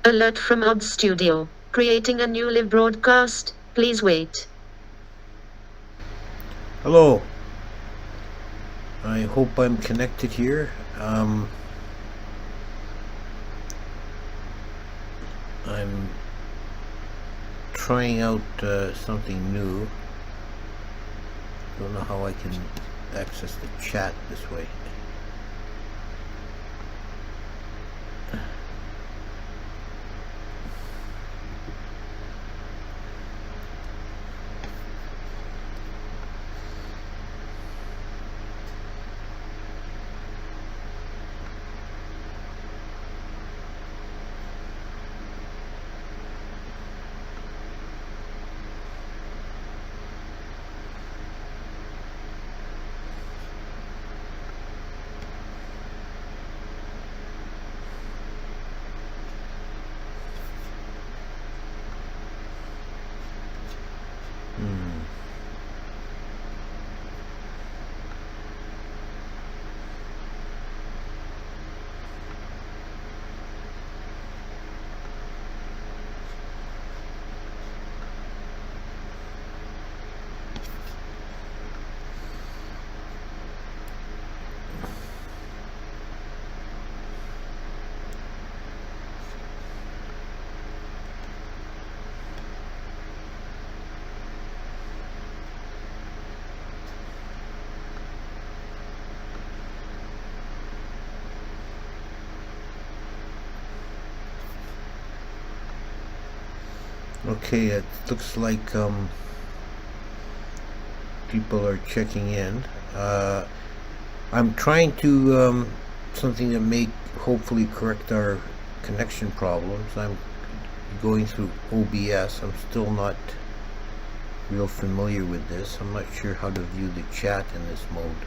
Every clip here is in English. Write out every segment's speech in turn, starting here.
Alert from Ob Studio. Creating a new live broadcast. Please wait. Hello. I hope I'm connected here. I'm trying out something new. Don't know how I can access the chat this way. Okay, it looks like people are checking in. I'm trying to something to make hopefully correct our connection problems. I'm going through OBS. I'm still not real familiar with this. I'm not sure how to view the chat in this mode.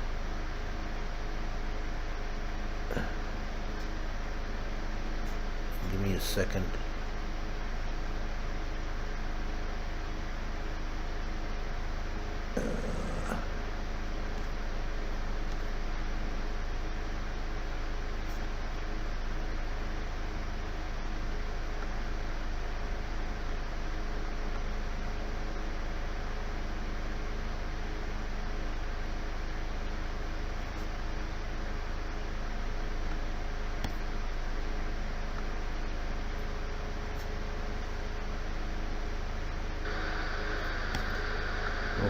Give me a second.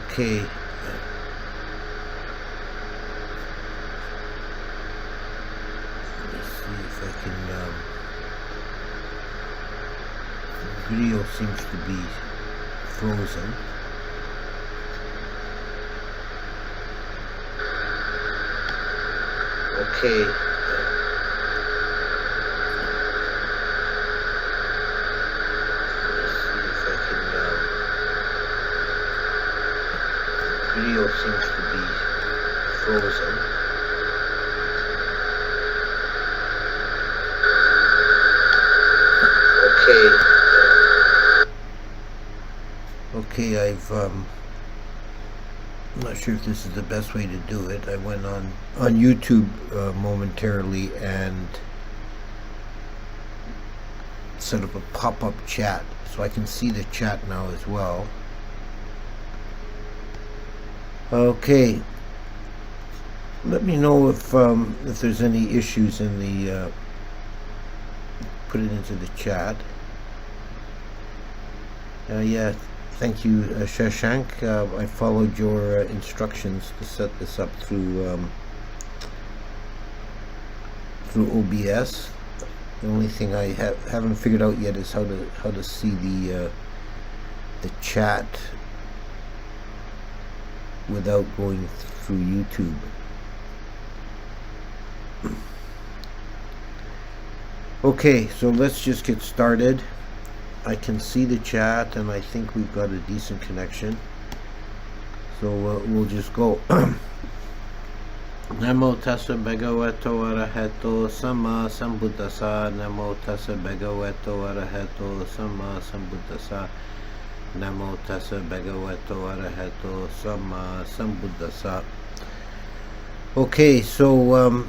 Okay. Let's see if I can. The video seems to be frozen. Okay. Video seems to be frozen. Okay, I'm not sure if this is the best way to do it. I went on YouTube momentarily and set up a pop-up chat, so I can see the chat now as well. Okay, let me know if there's any issues in the put it into the chat. Yeah, thank you, Shashank. I followed your instructions to set this up through OBS. The only thing I haven't figured out yet is how to see the chat without going through YouTube. Okay, so let's just get started. I can see the chat and I think we've got a decent connection, so we'll just go. Namo tassa bhagavato arahato samma sambuddhassa. Namo tassa bhagavato arahato samma sambuddhassa. Namo tassa bhagavato arahato samma sambuddhassa. Okay, so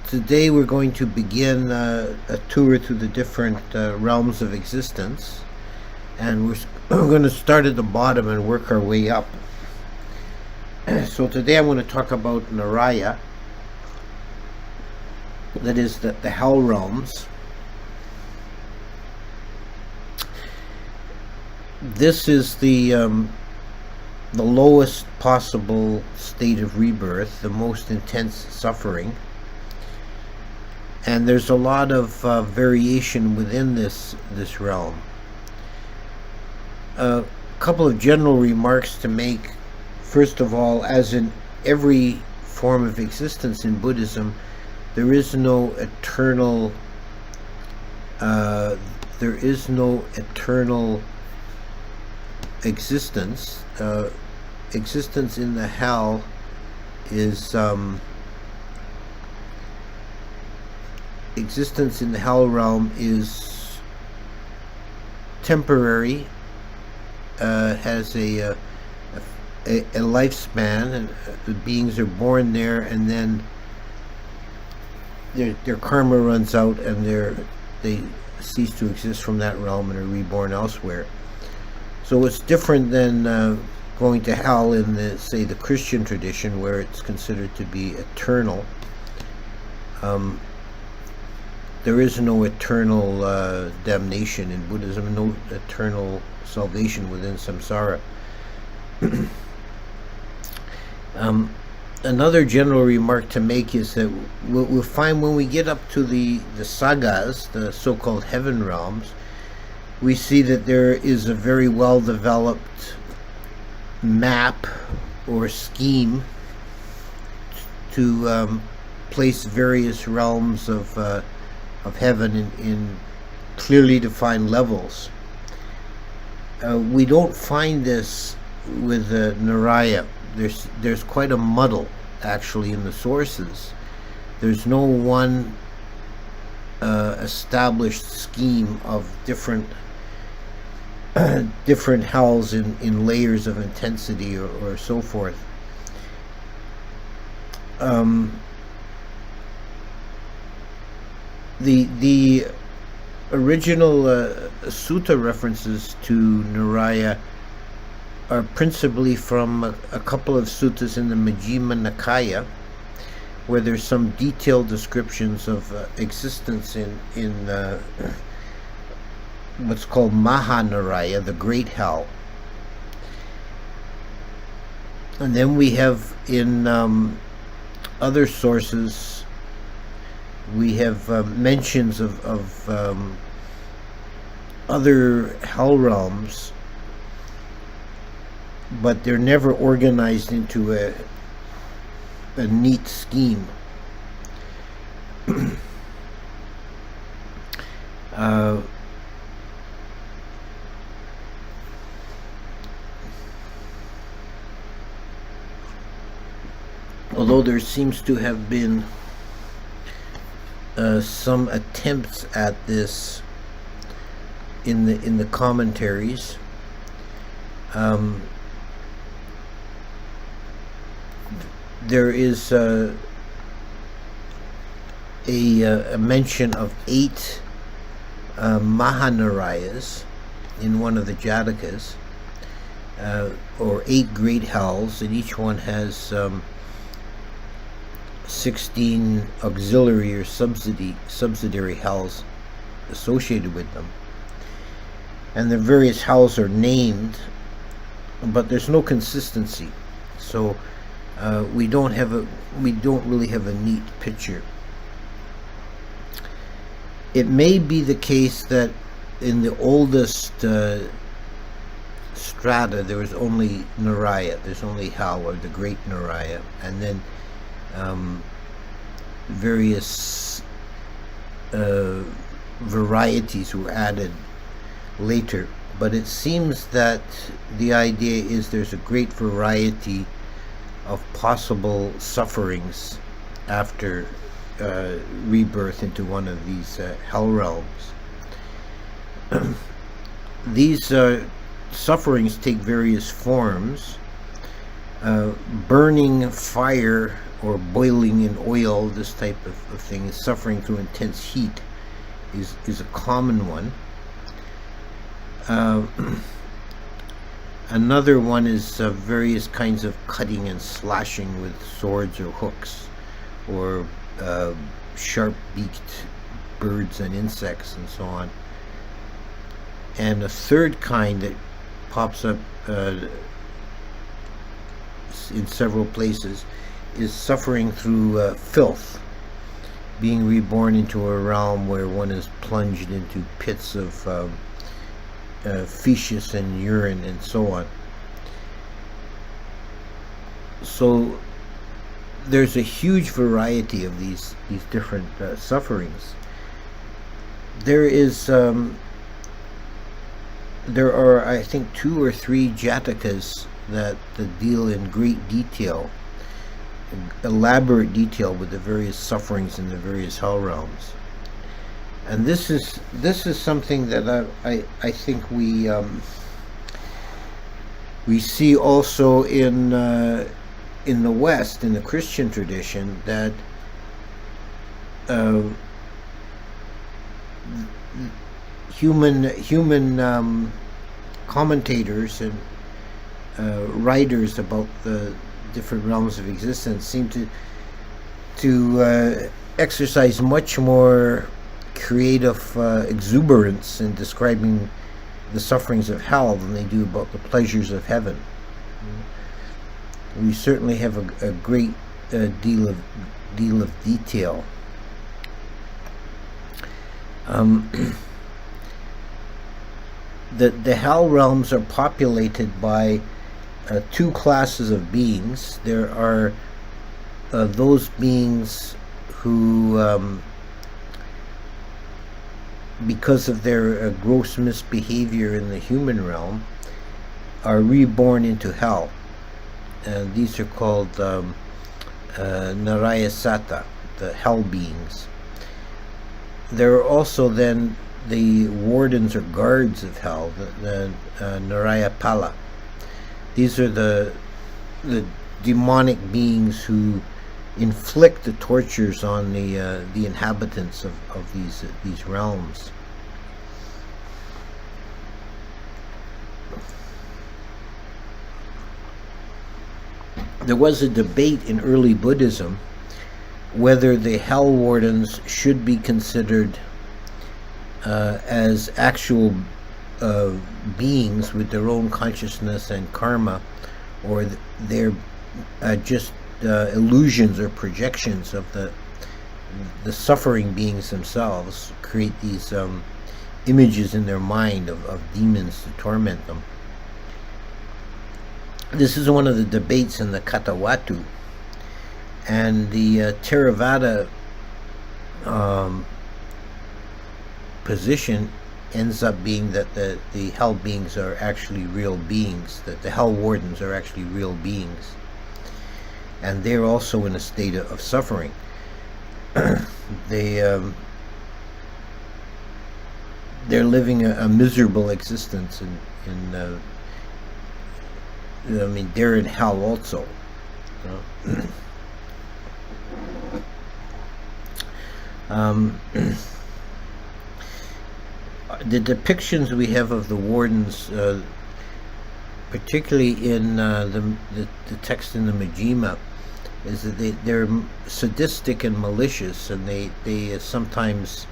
Today we're going to begin a tour through the different realms of existence, and we're going to start at the bottom and work our way up. So today I'm going to talk about Niraya, that is the hell realms. This is the lowest possible state of rebirth, the most intense suffering. And there's a lot of variation within this realm. A couple of general remarks to make. First of all, as in every form of existence in Buddhism, there is no eternal existence. Existence in the hell is existence in the hell realm is temporary, has a lifespan, and the beings are born there, and then their karma runs out, and they cease to exist from that realm and are reborn elsewhere. So it's different than going to hell in the Christian tradition, where it's considered to be eternal. There is no eternal damnation in Buddhism, no eternal salvation within samsara. Another general remark to make is that we'll find when we get up to the sagas, the so-called heaven realms, we see that there is a very well-developed map or scheme to place various realms of heaven in clearly defined levels. We don't find this with Niraya. There's quite a muddle actually in the sources. There's no one established scheme of different hells in layers of intensity or so forth. The original sutta references to Niraya are principally from a couple of suttas in the Majjhima Nikaya, where there's some detailed descriptions of existence in what's called Mahaniraya, the Great Hell. And then we have in other sources, we have mentions of other hell realms, but they're never organized into a neat scheme. Although there seems to have been some attempts at this in the commentaries. There is a mention of 8 Mahanirayas in one of the Jatakas, or 8 great hells, and each one has 16 auxiliary or subsidiary hells associated with them. And the various hells are named, but there's no consistency. So we don't really have a neat picture. It may be the case that in the oldest strata there was only Niraya, there's only hell, or the Great Niraya, and then various varieties were added later. But it seems that the idea is there's a great variety of possible sufferings after rebirth into one of these hell realms. These sufferings take various forms. Burning fire or boiling in oil, this type of thing, is suffering through intense heat, is a common one. Another one is various kinds of cutting and slashing with swords or hooks, or sharp-beaked birds and insects and so on. And a third kind that pops up in several places is suffering through filth, being reborn into a realm where one is plunged into pits of feces and urine and so on. So there's a huge variety of these different sufferings. There are, I think, 2 or 3 jatakas that deal in great detail, elaborate detail, with the various sufferings in the various hell realms. And this is something that I think we see also in the West, in the Christian tradition, that human commentators and writers about the different realms of existence seem to exercise much more creative exuberance in describing the sufferings of hell than they do about the pleasures of heaven. We certainly have a great deal of detail. The hell realms are populated by 2 classes of beings. There are those beings who, because of their gross misbehavior in the human realm, are reborn into hell. These are called Niraya Sata, the hell beings. There are also then the wardens or guards of hell, the Niraya Pala. These are the demonic beings who inflict the tortures on the inhabitants of these realms. There was a debate in early Buddhism whether the hell wardens should be considered as actual beings with their own consciousness and karma, or they're just illusions or projections of the suffering beings themselves, create these images in their mind of demons to torment them. This is one of the debates in the Katawatu, and the Theravada position ends up being that the hell beings are actually real beings, that the hell wardens are actually real beings, and they're also in a state of suffering. They're living a miserable existence they're in hell also. The depictions we have of the wardens, particularly in the text in the Majjhima, is that they're sadistic and malicious, and they sometimes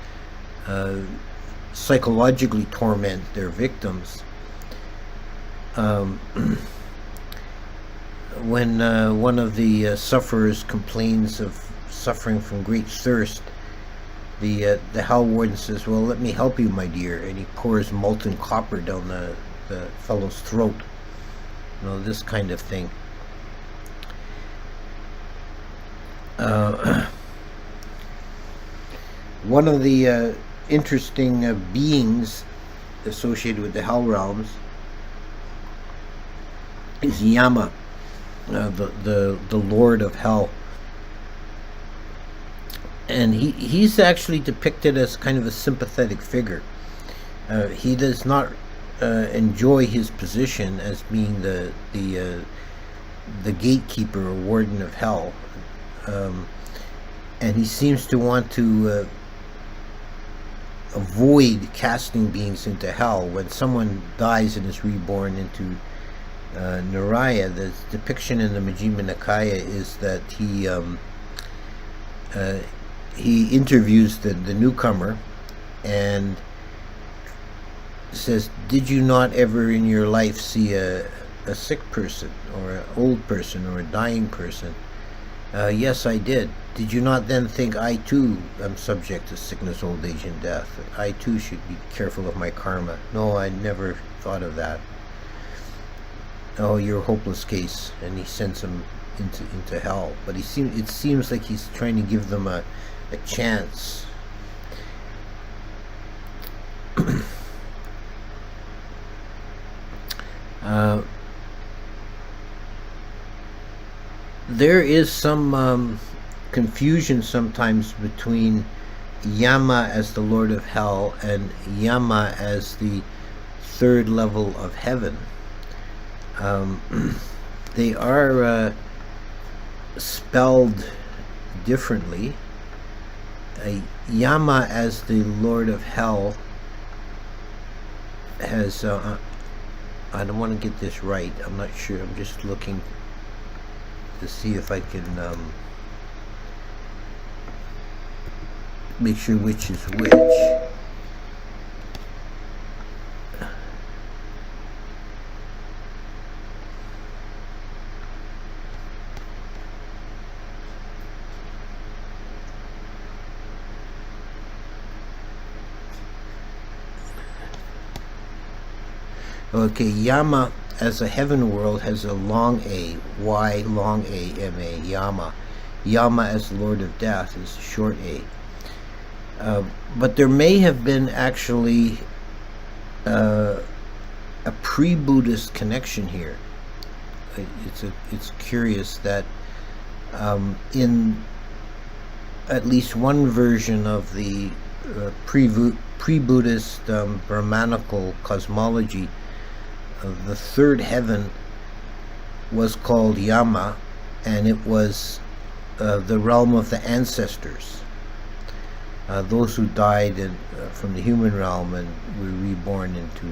psychologically torment their victims. When one of the sufferers complains of suffering from great thirst, the hell warden says, "Well, let me help you, my dear," and he pours molten copper down the fellow's throat. This kind of thing. One of the interesting beings associated with the hell realms is Yama, the Lord of Hell, and he's actually depicted as kind of a sympathetic figure. He does not enjoy his position as being the gatekeeper or warden of hell. and he seems to want to avoid casting beings into hell. When someone dies and is reborn into Niraya, the depiction in the Majjhima Nikaya is that he interviews the newcomer and says, "Did you not ever in your life see a sick person or an old person or a dying person?" "Yes, I did." "Did you not then think, I too am subject to sickness, old age, and death? I too should be careful of my karma?" "No, I never thought of that." "Oh, you're a hopeless case," and he sends him into hell. But it seems like he's trying to give them a chance. There is some confusion sometimes between Yama as the Lord of Hell and Yama as the third level of heaven. They are spelled differently. Yama as the Lord of Hell has, I don't want to get this right, I'm not sure, I'm just looking to see if I can make sure which is which. Okay, Yama as a heaven world has a long A, Y long A, M-A, Yama. Yama as the Lord of Death is short A. But there may have been actually a pre-Buddhist connection here. It's curious that in at least one version of the pre-Buddhist Brahmanical cosmology, the third heaven was called Yama, and it was the realm of the ancestors, those who died from the human realm and were reborn into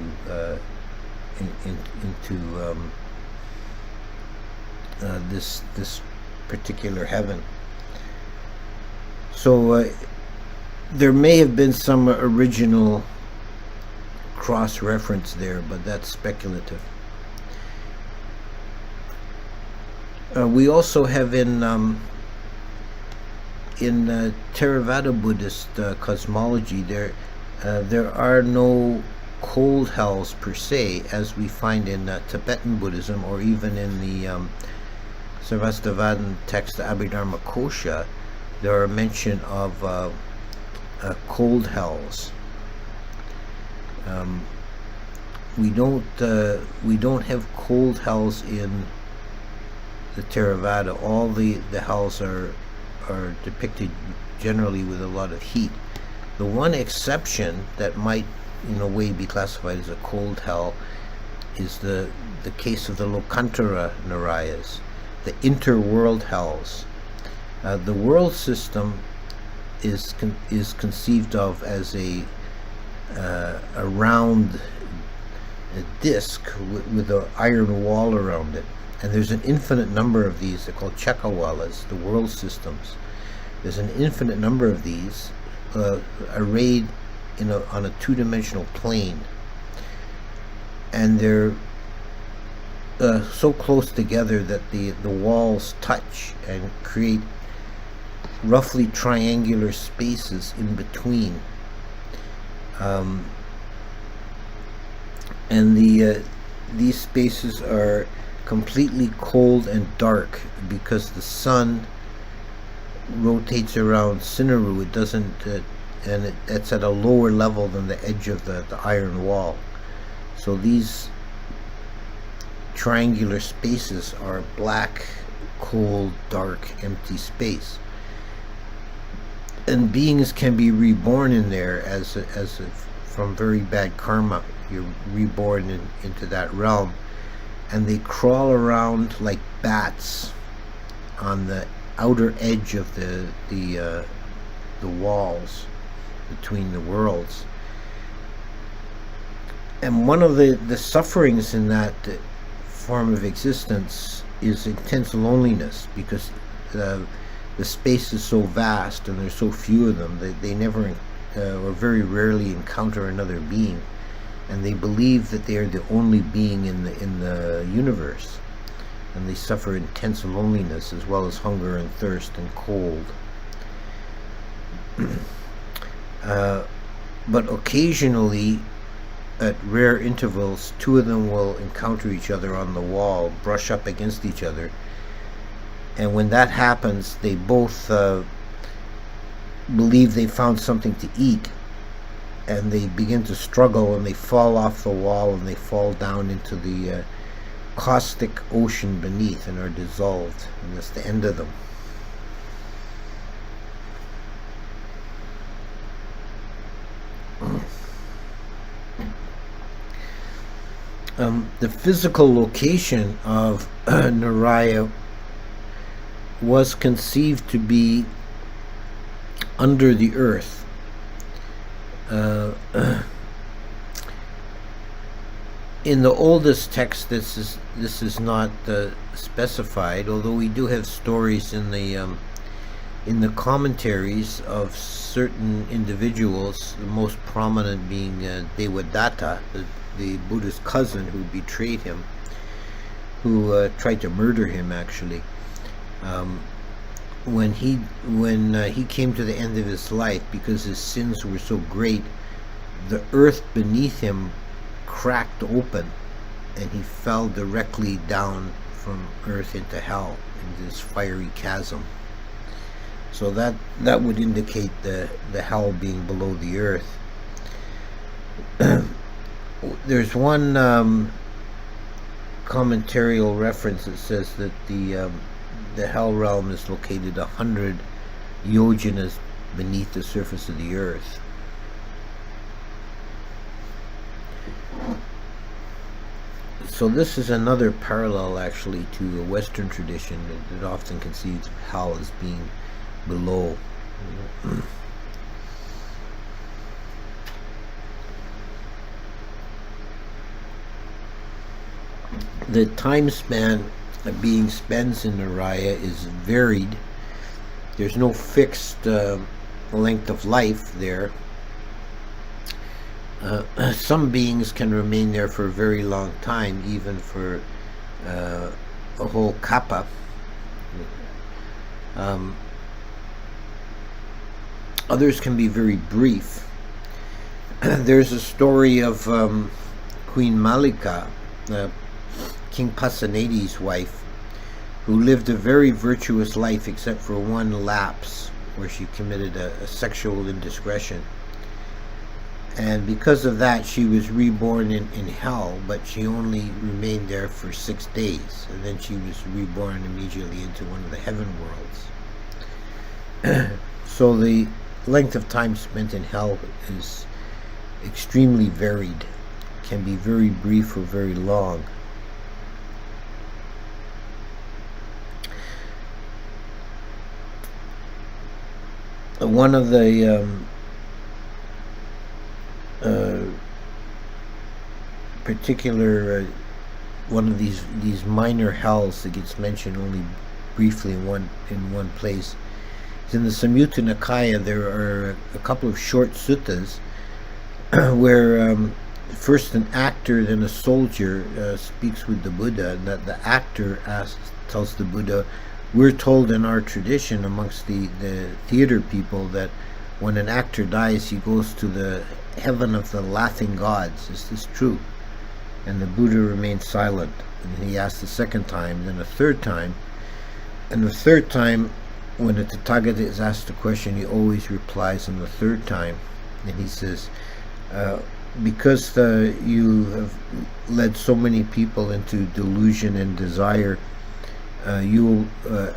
this particular heaven. So there may have been some original cross-reference there, but that's speculative. We also have in Theravada Buddhist cosmology, there are no cold hells per se, as we find in Tibetan Buddhism, or even in the Sarvastivadin text, the Abhidharma Kosha. There are mention of cold hells. We don't have cold hells in the Theravada. All the hells are depicted generally with a lot of heat. The one exception that might in a way be classified as a cold hell is the case of the Lokantara Nirayas, the interworld hells. The world system is conceived of as a round disc with an iron wall around it, and there's an infinite number of these. They're called chakawalas, the world systems. There's an infinite number of these arrayed on a two-dimensional plane, and they're so close together that the walls touch and create roughly triangular spaces in between. And these spaces are completely cold and dark because the sun rotates around Sinnaru. It doesn't, and it's at a lower level than the edge of the iron wall. So these triangular spaces are black, cold, dark, empty space. And beings can be reborn in there from very bad karma. You're reborn into that realm, and they crawl around like bats on the outer edge of the walls between the worlds. And one of the sufferings in that form of existence is intense loneliness, because the space is so vast and there's so few of them that they never or very rarely encounter another being, and they believe that they are the only being in the universe, and they suffer intense loneliness as well as hunger and thirst and cold. But occasionally, at rare intervals, two of them will encounter each other on the wall, brush up against each other, and when that happens, they both believe they found something to eat, and they begin to struggle, and they fall off the wall, and they fall down into the caustic ocean beneath and are dissolved, and that's the end of them. The physical location of Niraya was conceived to be under the earth. In the oldest text, this is not specified, although we do have stories in the commentaries of certain individuals, the most prominent being Devadatta, the Buddha's cousin who betrayed him, who tried to murder him actually. When he came to the end of his life, because his sins were so great, the earth beneath him cracked open, and he fell directly down from earth into hell, into this fiery chasm. So that would indicate the hell being below the earth. There's one commentarial reference that says that the hell realm is located 100 yojanas beneath the surface of the earth. So this is another parallel actually to a Western tradition that often conceives of hell as being below. The time span a being spends in Niraya is varied. There's no fixed length of life there. Some beings can remain there for a very long time, even for a whole kappa. Others can be very brief. There's a story of Queen Malika, King Pasenadi's wife, who lived a very virtuous life except for one lapse where she committed a sexual indiscretion. And because of that, she was reborn in hell, but she only remained there for 6 days, and then she was reborn immediately into one of the heaven worlds. So the length of time spent in hell is extremely varied, can be very brief or very long. One of the particular one of these minor hells that gets mentioned only briefly in one place is in the Samyutta Nikaya. There are a couple of short suttas where first an actor, then a soldier speaks with the Buddha, and that the actor tells the Buddha, "We're told in our tradition amongst the theater people that when an actor dies, he goes to the heaven of the laughing gods. Is this true?" And the Buddha remains silent. And he asks the second time, then a third time. And the third time, when the Tathagata is asked a question, he always replies on the third time. And he says, because you have led so many people into delusion and desire, you will,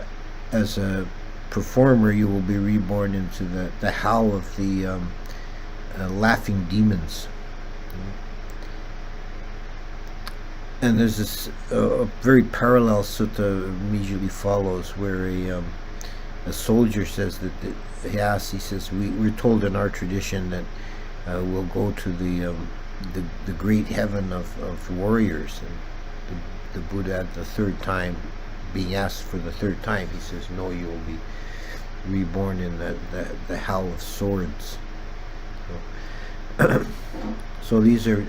as a performer, you will be reborn into the hell of the laughing demons. And there's this very parallel sutta immediately follows, where a soldier says that he says, we're told in our tradition that we'll go to the great heaven of warriors, and the Buddha at the third time, being asked for the third time, he says, no, you will be reborn in the hell of swords. So these are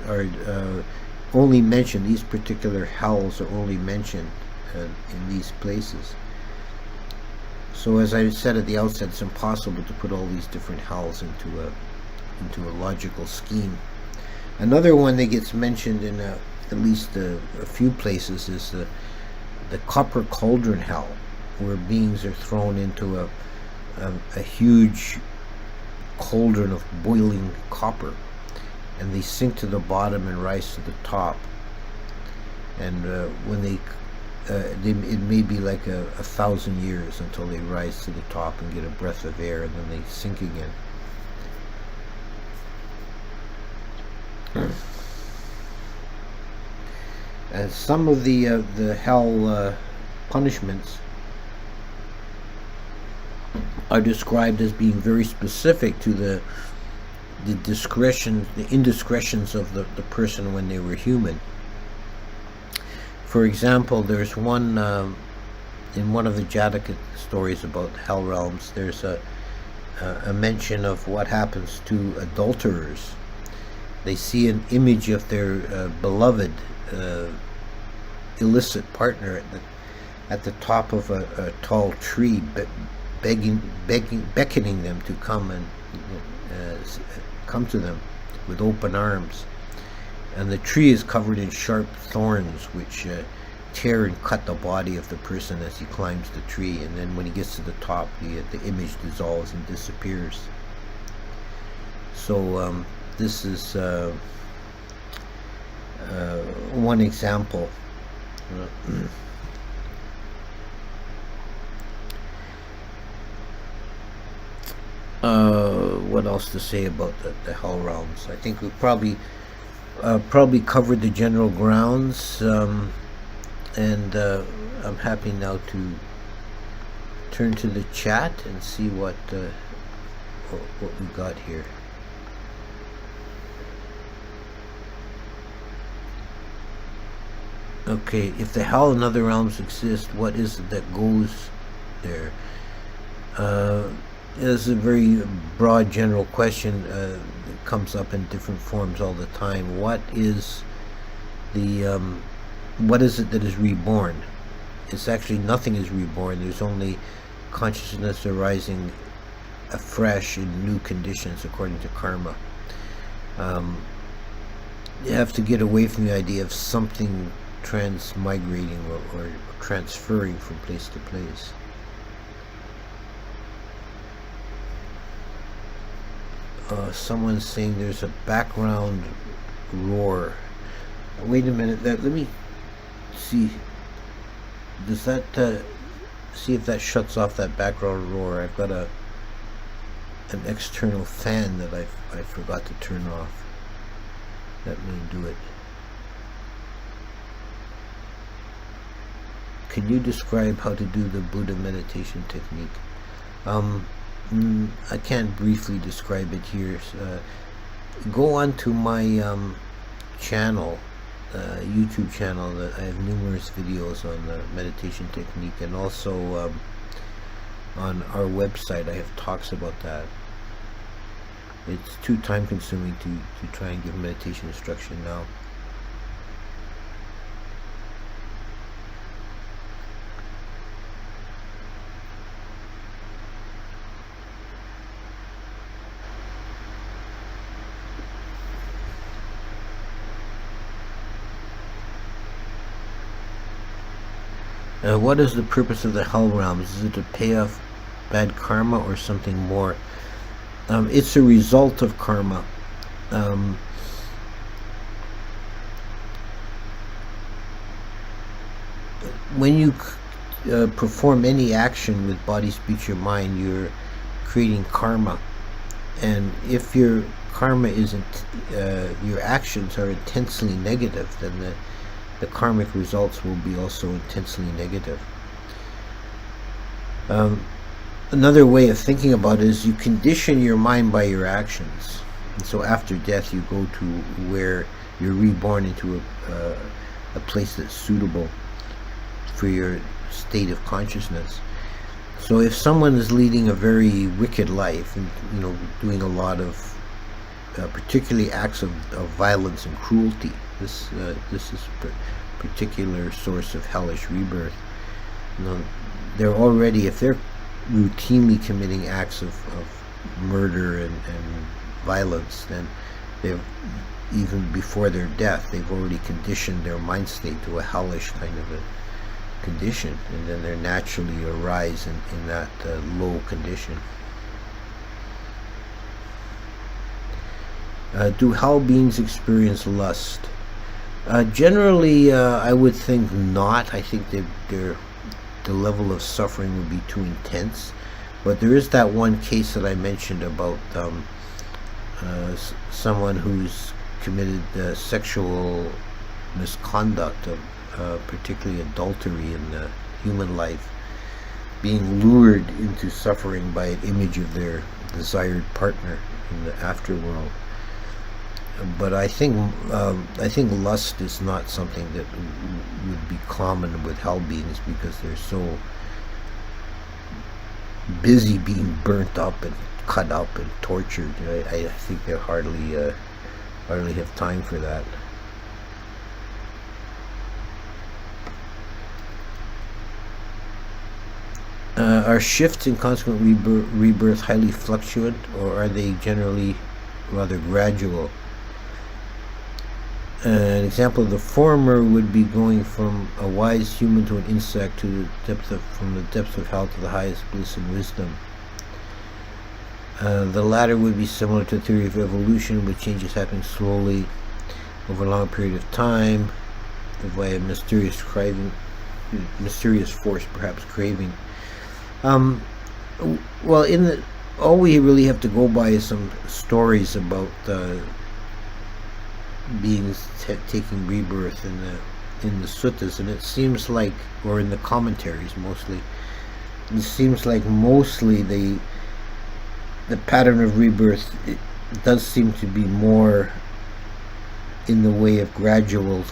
only mentioned, these particular hells are only mentioned in these places. So as I said at the outset, it's impossible to put all these different hells into a logical scheme. Another one that gets mentioned in at least a few places is the copper cauldron hell, where beings are thrown into a huge cauldron of boiling copper, and they sink to the bottom and rise to the top. And when it may be like 1,000 years until they rise to the top and get a breath of air, and then they sink again. And some of the hell punishments are described as being very specific to the indiscretions of the person when they were human. For example, there's one in one of the Jataka stories about hell realms. There's a mention of what happens to adulterers. They see an image of their beloved illicit partner at the top of a tall tree, beckoning them to come and come to them with open arms. And the tree is covered in sharp thorns which tear and cut the body of the person as he climbs the tree, and then when he gets to the top, the image dissolves and disappears. So this is one example. What else to say about the hell realms? I think we probably covered the general grounds, and I'm happy now to turn to the chat and see what we got here. Okay, if the hell and other realms exist, what is it that goes there? It's a very broad general question. It comes up in different forms all the time. What is it that is reborn? It's actually nothing is reborn. There's only consciousness arising afresh in new conditions according to karma. You have to get away from the idea of something transmigrating or transferring from place to place. Someone's saying there's a background roar. Wait a minute, let me see. Does that see if that shuts off that background roar? I've got an external fan that I forgot to turn off. Let me do it. Can you describe how to do the Buddha meditation technique? I can't briefly describe it here. Go on to my channel, YouTube channel. That I have numerous videos on the meditation technique, and also on our website I have talks about that. It's too time consuming to try and give meditation instruction now. What is the purpose of the hell realms? Is it to pay off bad karma or something more? It's a result of karma. When you perform any action with body, speech, or mind, you're creating karma. And if your karma isn't, your actions are intensely negative, then the karmic results will be also intensely negative. Another way of thinking about it is you condition your mind by your actions. And so after death, you go to where you're reborn into a place that's suitable for your state of consciousness. So if someone is leading a very wicked life and doing a lot of particularly acts of violence and cruelty, this is a particular source of hellish rebirth. They're already, if they're routinely committing acts of murder and violence, then they've, even before their death, they've already conditioned their mind state to a hellish kind of a condition, and then they naturally arise in that low condition. Do hell beings experience lust? Generally, I would think not. I think that the level of suffering would be too intense. But there is that one case that I mentioned about someone who's committed sexual misconduct, particularly adultery in human life, being lured into suffering by an image of their desired partner in the afterworld. But I think lust is not something that would be common with hell beings, because they're so busy being burnt up and cut up and tortured. I think they hardly have time for that. Are shifts in consequent rebirth highly fluctuant, or are they generally rather gradual? An example of the former would be going from a wise human to an insect, from the depths of hell to the highest bliss and wisdom. The latter would be similar to the theory of evolution, with changes happening slowly over a long period of time, via mysterious force, perhaps craving. Well, all we really have to go by is some stories about beings taking rebirth in the suttas, and it seems like, or in the commentaries mostly, it seems like mostly the pattern of rebirth, it does seem to be more in the way of gradual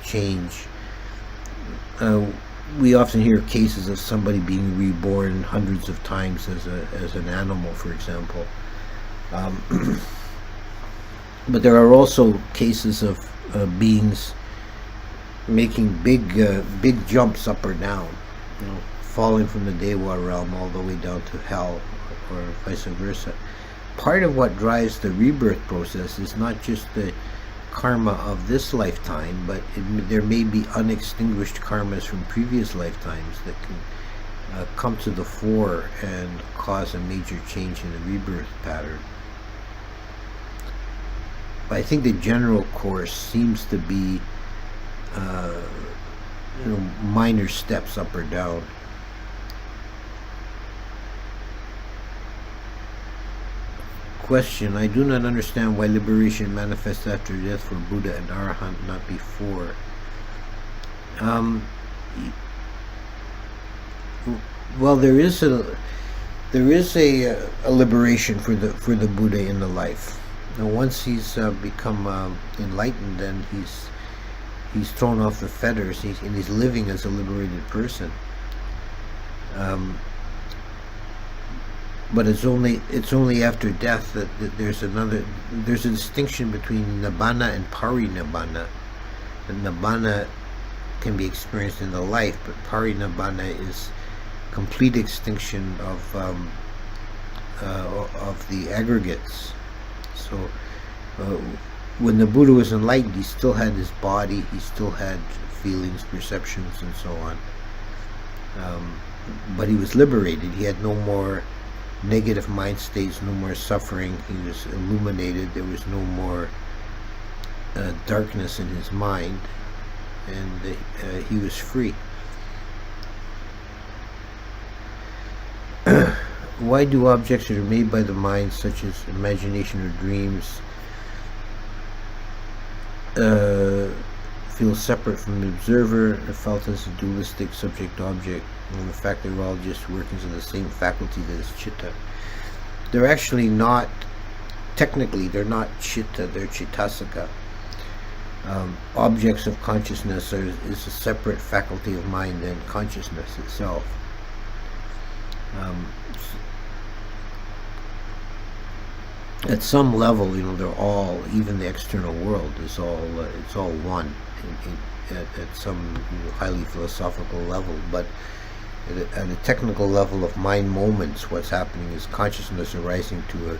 change. We often hear cases of somebody being reborn hundreds of times as an animal, for example. But there are also cases of beings making big jumps up or down, falling from the Dewa realm all the way down to hell, or vice versa. Part of what drives the rebirth process is not just the karma of this lifetime, but there may be unextinguished karmas from previous lifetimes that can come to the fore and cause a major change in the rebirth pattern. But I think the general course seems to be minor steps up or down. Question: I do not understand why liberation manifests after death for Buddha and Arahant, not before. Well, there is a liberation for the Buddha in the life. Now, once he's become enlightened, then he's thrown off the fetters, and he's living as a liberated person. But it's only after death that there's a distinction between nibbana and parinibbana. And nibbana can be experienced in the life, but parinibbana is complete extinction of the aggregates. So when the Buddha was enlightened, he still had his body, he still had feelings, perceptions, and so on. But he was liberated. He had no more negative mind states, no more suffering. He was illuminated. There was no more darkness in his mind, and he was free. Why do objects that are made by the mind, such as imagination or dreams, feels separate from the observer, are felt as a dualistic subject-object, and the fact they're all just workings of the same faculty that is chitta. They're actually not, technically, they're not chitta, they're chittasika. Objects of consciousness is a separate faculty of mind than consciousness itself. At some level, they're all, even the external world is all, it's all one at some highly philosophical level. But at a technical level of mind moments, what's happening is consciousness arising to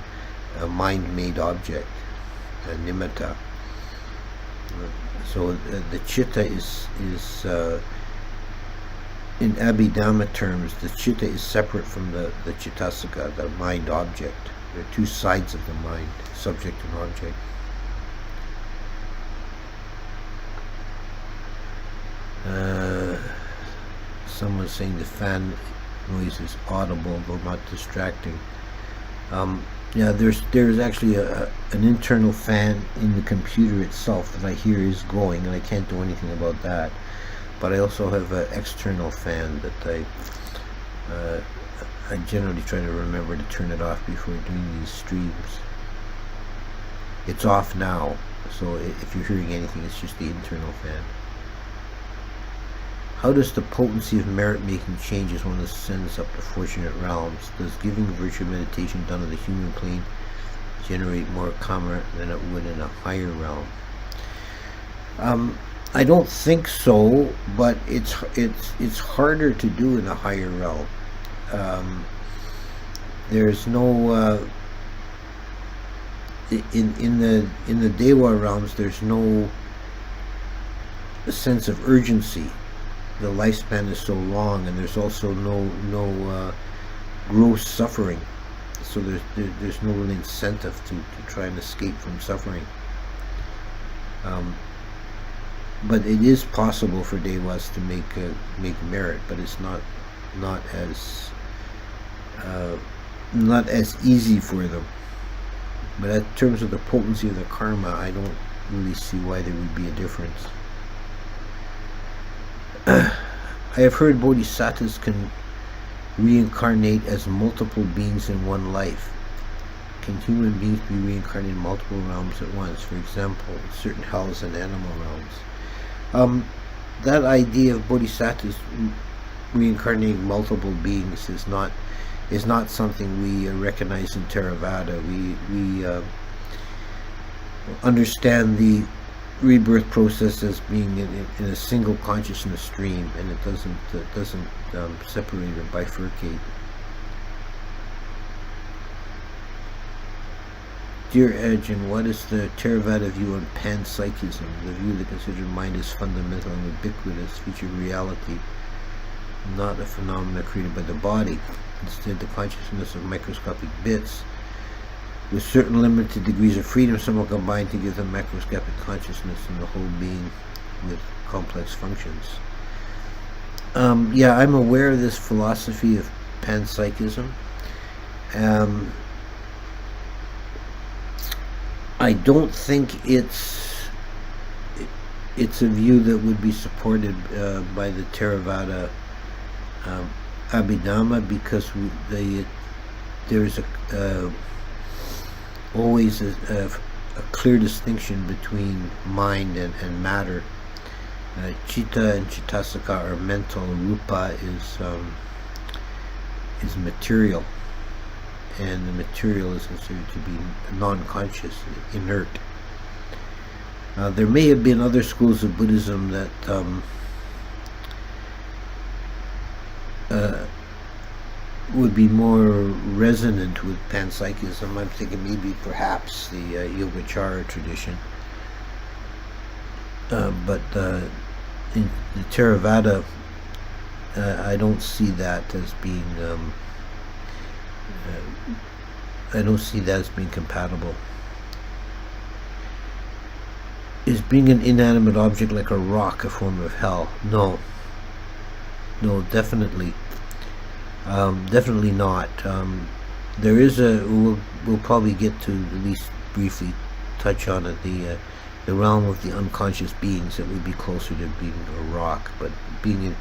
a mind-made object, a nimitta. So the chitta is in Abhidhamma terms, the chitta is separate from the chittasika, the mind object. There are two sides of the mind, subject and object. Someone's saying the fan noise is audible, though not distracting. Yeah, there's actually an internal fan in the computer itself that I hear is going, and I can't do anything about that. But I also have an external fan that I generally try to remember to turn it off before doing these streams. It's off now, so if you're hearing anything, it's just the internal fan. How does the potency of merit-making change as one ascends up to fortunate realms? Does giving virtue meditation done on the human plane generate more karma than it would in a higher realm? I don't think so, but it's harder to do in a higher realm. There's no in the Dewa realms. There's no sense of urgency. The lifespan is so long, and there's also no gross suffering. So there's no real incentive to try and escape from suffering. But it is possible for Dewas to make merit, but it's not as easy for them. But in terms of the potency of the karma, I don't really see why there would be a difference. I have heard bodhisattvas can reincarnate as multiple beings in one life. Can human beings be reincarnated in multiple realms at once? For example, certain hells and animal realms. That idea of bodhisattvas reincarnating multiple beings is not something we recognize in Theravada. We understand the rebirth process as being in a single consciousness stream, and it doesn't separate or bifurcate. Dear Ajahn, what is the Theravada view on panpsychism, the view that considers mind as fundamental and ubiquitous feature of reality, not a phenomenon created by the body, instead the consciousness of microscopic bits with certain limited degrees of freedom, somehow combined to give them macroscopic consciousness and the whole being with complex functions. Yeah, I'm aware of this philosophy of panpsychism. I don't think it's a view that would be supported by the Theravada Abhidhamma, because there's always a clear distinction between mind and matter. Chitta and chittasika are mental. Rupa is material, and the material is considered to be non-conscious, inert. There may have been other schools of Buddhism that would be more resonant with panpsychism. I'm thinking maybe perhaps the Yogacara tradition. But in the Theravada, I don't see that as being compatible. Is being an inanimate object like a rock a form of hell? No, definitely. Definitely not. There is we'll probably get to at least briefly touch on it, the the realm of the unconscious beings, that would be closer to being a rock. But being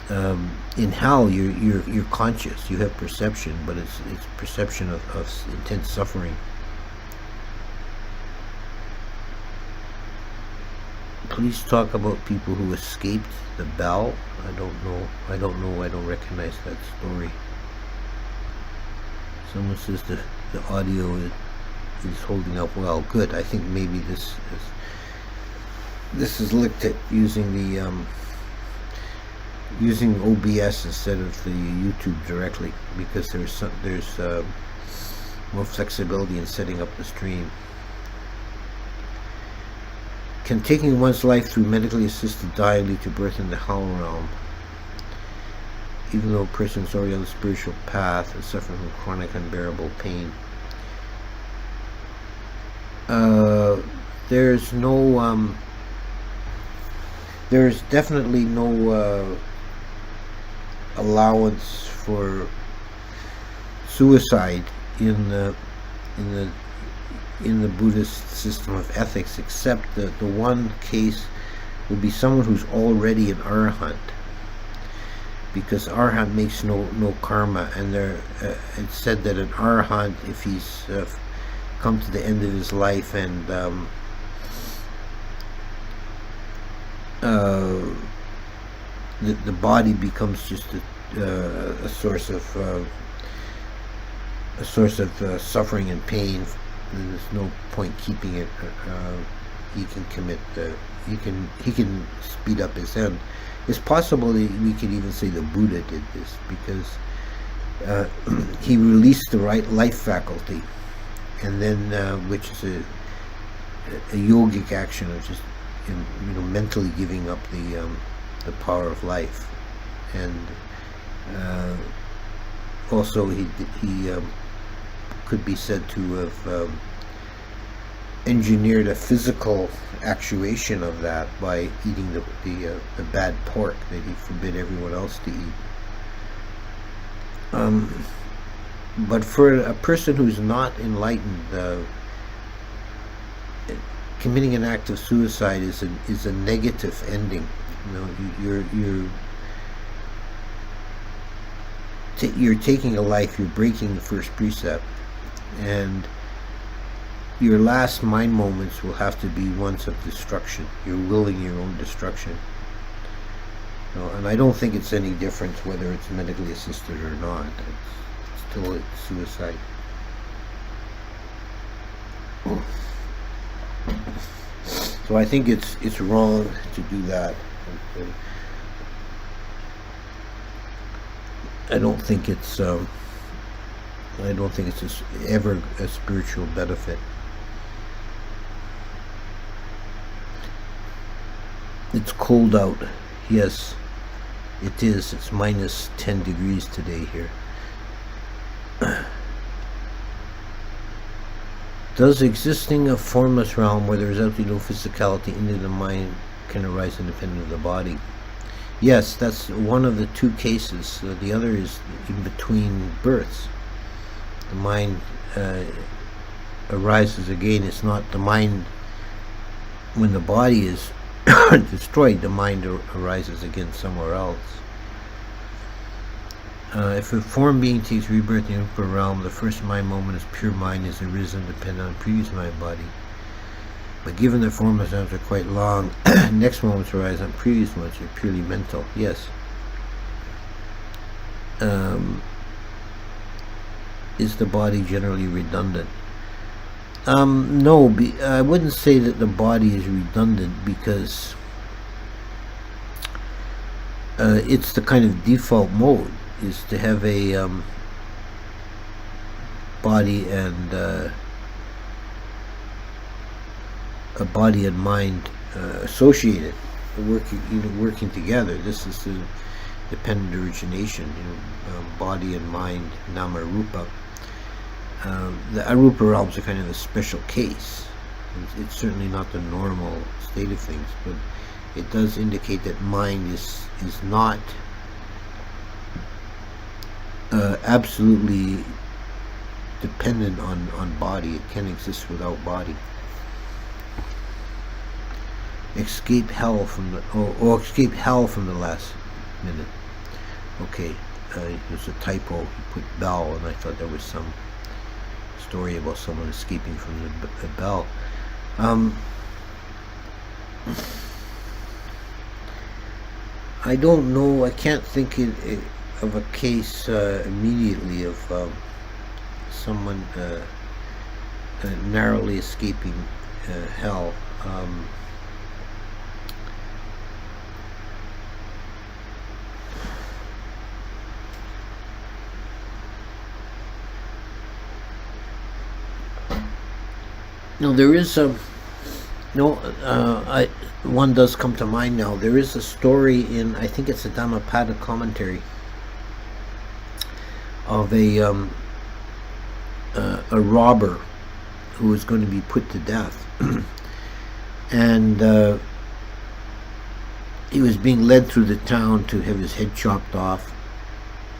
in hell, you're conscious, you have perception, but it's perception of intense suffering. Please talk about people who escaped the bell. I don't know. I don't recognize that story. Someone says the audio is holding up well. Good. I think maybe this is looked at using the using OBS instead of the YouTube directly, because there's more flexibility in setting up the stream. Can taking one's life through medically assisted dying lead to birth in the hell realm, even though a person is already on the spiritual path and suffering from chronic unbearable pain? There's no there's definitely no allowance for suicide in the Buddhist system of ethics, except that the one case would be someone who's already an arahant, because arahant makes no karma, and it's said that an arahant, if he's come to the end of his life and the body becomes just a source of suffering and pain, and there's no point keeping it. He can commit. He can speed up his end. It's possible that we could even say the Buddha did this, because he released the right life faculty, and then which is a yogic action of just mentally giving up the power of life, and also he could be said to have engineered a physical actuation of that by eating the bad pork that he forbid everyone else to eat. But for a person who's not enlightened, committing an act of suicide is a negative ending. You're taking a life. You're breaking the first precept, and your last mind moments will have to be ones of destruction. You're willing your own destruction. And I don't think it's any different whether it's medically assisted or not. It's still suicide. So I think it's wrong to do that. I don't think it's ever a spiritual benefit. It's cold out. Yes, it is. It's minus 10 degrees today here. Does existing a formless realm where there is absolutely no physicality into the mind can arise independent of the body? Yes, that's one of the two cases. The other is in between births. The mind arises again. It's not the mind when the body is destroyed. The mind arises again somewhere else. If a form being takes rebirth in the upper realm, the first mind moment is pure mind is arisen dependent on previous mind body. But given that formless times are quite long, next moments arise on previous ones are purely mental. Yes. Is the body generally redundant? No, I wouldn't say that the body is redundant, because it's the kind of default mode is to have a body and mind associated, working together. This is the dependent origination, body and mind, nama rupa. The arupa realms are kind of a special case. It's certainly not the normal state of things, but it does indicate that mind is not absolutely dependent on body. It can exist without body. escape hell from the or escape hell from the last minute. Okay, there's a typo. He put bell, and I thought there was some story about someone escaping from the bell. I don't know. I can't think of a case immediately of someone narrowly escaping hell. No, there is one does come to mind now. There is a story in, I think it's a Dhammapada commentary, of a robber who was going to be put to death, and he was being led through the town to have his head chopped off,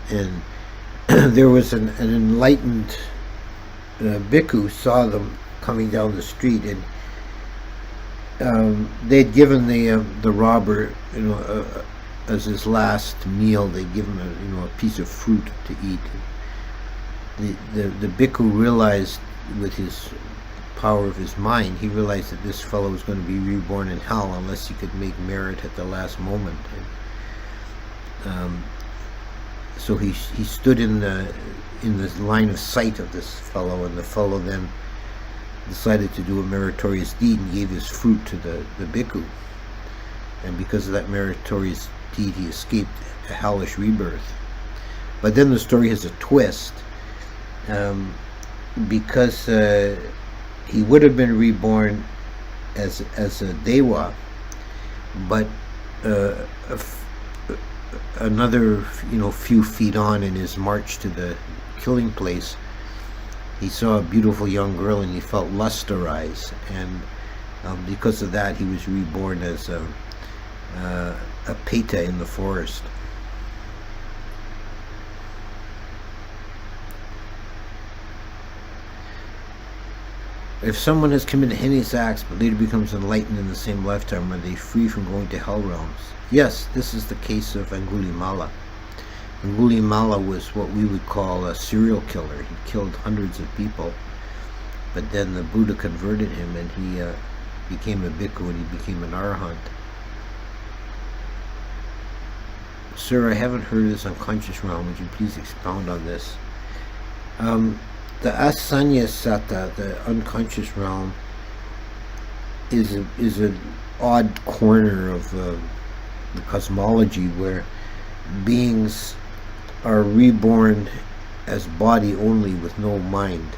and there was an enlightened bhikkhu saw them coming down the street, and they'd given the robber, as his last meal, they'd give him a piece of fruit to eat. The bhikkhu realized, with his power of his mind, he realized that this fellow was going to be reborn in hell unless he could make merit at the last moment. And, so he stood in the line of sight of this fellow, and the fellow then decided to do a meritorious deed and gave his fruit to the bhikkhu. And because of that meritorious deed, he escaped a hellish rebirth. But then the story has a twist, because he would have been reborn as a Dewa, but another few feet on in his march to the killing place, he saw a beautiful young girl and he felt lust arise, and because of that he was reborn as a Peta in the forest. If someone has committed heinous acts but later becomes enlightened in the same lifetime, are they free from going to hell realms? Yes, this is the case of Angulimala. Angulimala was what we would call a serial killer. He killed hundreds of people, but then the Buddha converted him, and he became a bhikkhu, and he became an arahant. Sir, I haven't heard of this unconscious realm. Would you please expound on this? The asanya sata, the unconscious realm, is an odd corner of the cosmology where beings are reborn as body only with no mind.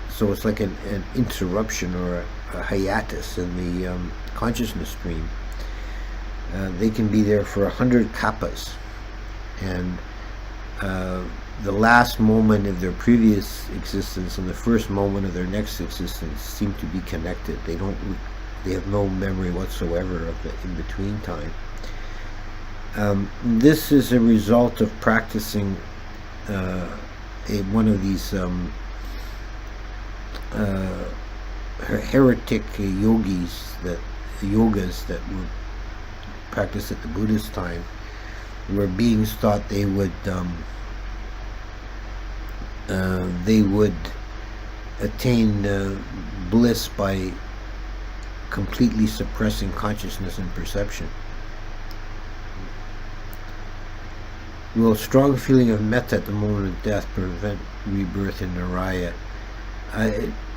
So it's like an interruption or a hiatus in the consciousness stream. They can be there for 100 kappas, and the last moment of their previous existence and the first moment of their next existence seem to be connected. They have no memory whatsoever of the in-between time. This is a result of practicing one of these heretic yogas that were practiced at the Buddhist time, where beings thought they would attain bliss by completely suppressing consciousness and perception. Will a strong feeling of metta at the moment of death prevent rebirth in Niraya?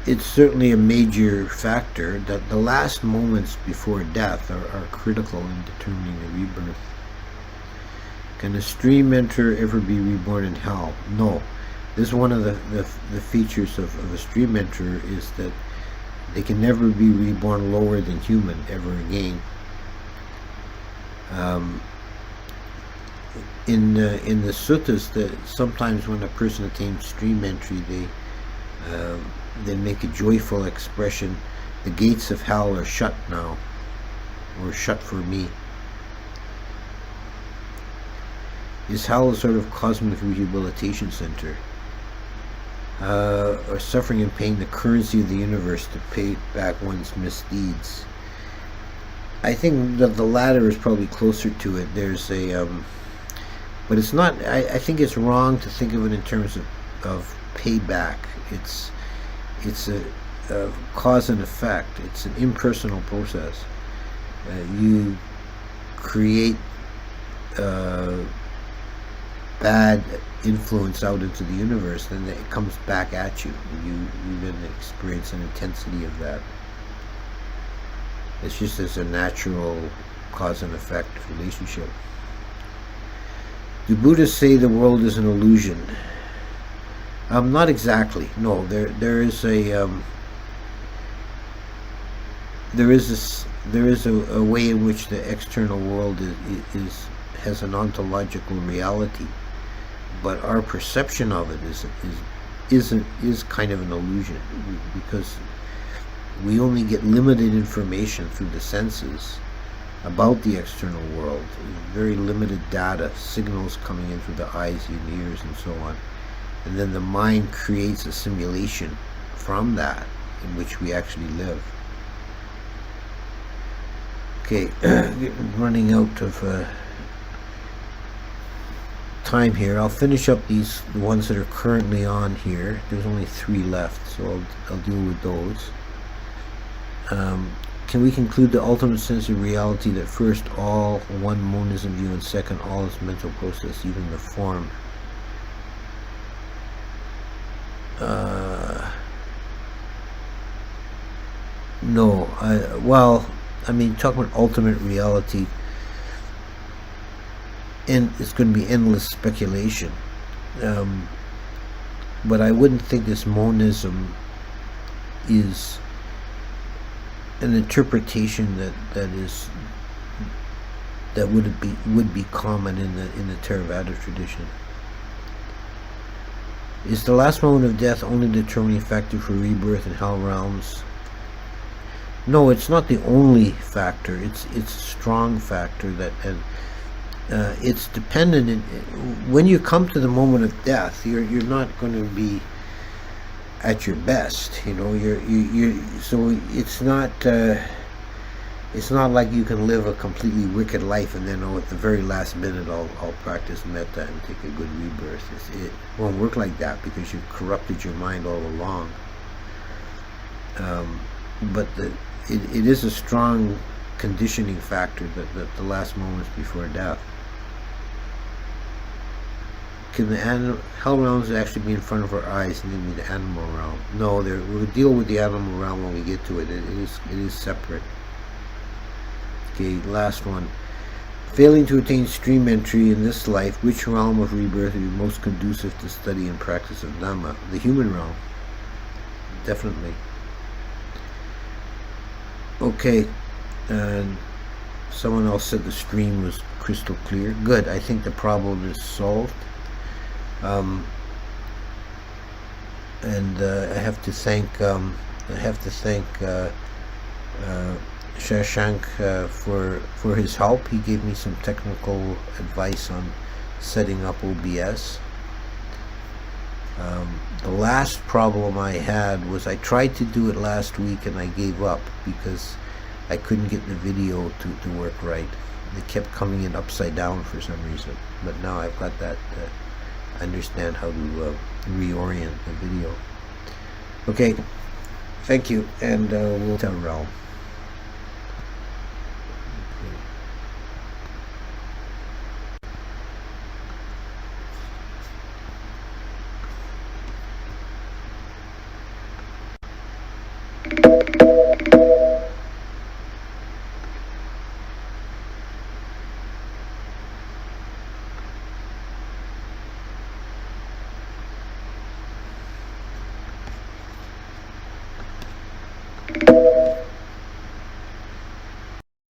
It's certainly a major factor. That the last moments before death are critical in determining the rebirth. Can a stream enter ever be reborn in hell? No. This is one of the features of a stream enter, is that they can never be reborn lower than human ever again. In the suttas, that sometimes when a person attains stream entry, they make a joyful expression: the gates of hell are shut now, or shut for me. Is hell a sort of cosmic rehabilitation center? Or suffering and pain the currency of the universe to pay back one's misdeeds? I think that the latter is probably closer to it. There's a, but it's not. I think it's wrong to think of it in terms of payback. It's a cause and effect. It's an impersonal process. You create bad influence out into the universe, and it comes back at you. You then experience an intensity of that. It's just as a natural cause and effect relationship. Do Buddhists say the world is an illusion? Not exactly. No, there is a way in which the external world has an ontological reality, but our perception of it is kind of an illusion, because we only get limited information through the senses about the external world, very limited data, signals coming in through the eyes and ears and so on, and then the mind creates a simulation from that in which we actually live. Okay, running out of time here. I'll finish up the ones that are currently on here. There's only 3 left, so I'll deal with those. Can we conclude the ultimate sense of reality that first all one monism view and second all is mental process, even the form? No. Well, I mean, talking about ultimate reality, and it's going to be endless speculation. But I wouldn't think this monism is an interpretation that would be common in the Theravada tradition. Is the last moment of death only determining factor for rebirth in hell realms? No, it's not the only factor. It's a strong factor that, and it's dependent. When you come to the moment of death, you're not going to be at your best, you know. So it's not like you can live a completely wicked life and then at the very last minute I'll practice metta and take a good rebirth. It won't work like that, because you've corrupted your mind all along. But it is a strong conditioning factor that the last moments before death. Can the hell realms actually be in front of our eyes and then be the animal realm? No, we'll deal with the animal realm when we get to it. It is separate. Okay, last one. Failing to attain stream entry in this life, which realm of rebirth would be most conducive to study and practice of Dhamma? The human realm. Definitely. Okay, and someone else said the stream was crystal clear. Good, I think the problem is solved. And I have to thank Shashank for his help. He gave me some technical advice on setting up OBS. The last problem I had was I tried to do it last week and I gave up because I couldn't get the video to work right. It kept coming in upside down for some reason. But now I've got that. I understand how to reorient the video. Okay, thank you, and we'll tell realm.